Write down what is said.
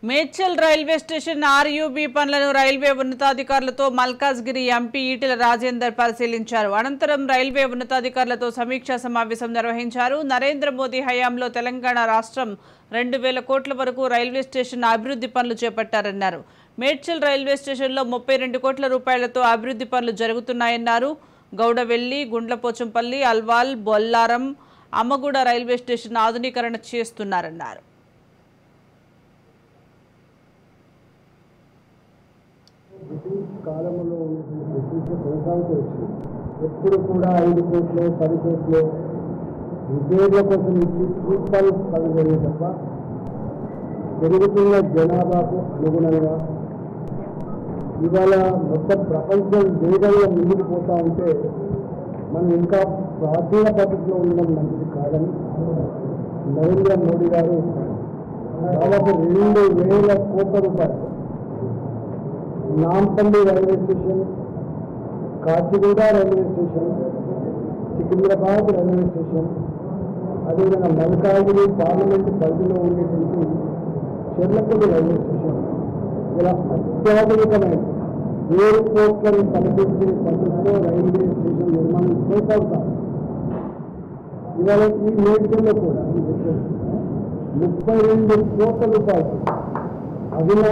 Medchal railway station RUB పనులను railway ఉన్నతాధికారులతో Malkajgiri MP Etela Rajender పరిశీలించారు. అనంతరం రైల్వే ఉన్నతాధికారులతో సమీక్షా సమావేశం నిర్వహించారు. నరేంద్ర మోదీ హయాంలో తెలంగాణ రాష్ట్రం 2000 కోట్ల వరకు రైల్వే స్టేషన్ అభివృద్ధి పనులు చేపట్టారన్నారు. మేడ్చల్ రైల్వే స్టేషన్లో 32 కోట్ల రూపాయలతో అభివృద్ధి పనులు జరుగుతున్నాయన్నారు. గౌడవెల్లి, గుండ్లపోచంపల్లి, అల్వాల్, బొల్లారం, అమ్మగూడ రైల్వే స్టేషన్ ఆధునీకరణ చేస్తున్నారన్నారు. కాలంలో ఉన్నటువంటి కొనసాగుతూ వచ్చింది. ఎప్పుడు కూడా 5 కోట్లు 10 కోట్లు రిపేర్ల కోసం ఇచ్చి రూపాయలు పనిచేయడం తప్ప పెరుగుతున్న జనాభాకు అనుగుణంగా ఇవాళ మొత్తం ప్రపంచం వేగంగా ముందుకు పోతూ ఉంటే మనం ఇంకా ప్రాచీన పద్ధతిలో ఉండడం మంచిది కాదని నరేంద్ర మోడీ గారు దాదాపు 2000 కోట్ల రూపాయలు Nampally railway station, Kacheguda railway station, Secunderabad railway station, అదేవిధంగా మల్కాజ్గిరి పార్లమెంటు పరిధిలో ఉండేటువంటి చెర్లపల్లి రైల్వే స్టేషన్ ఇలా అత్యాధునికమైన 7 కోట్లను కనిపించే పద్ధతిలో రైల్వే స్టేషన్ నిర్మాణం కొనసాగుతారు. ఇవాళ ఈ మేడ్చల్లో కూడా 32 కోట్ల రూపాయలు అవినా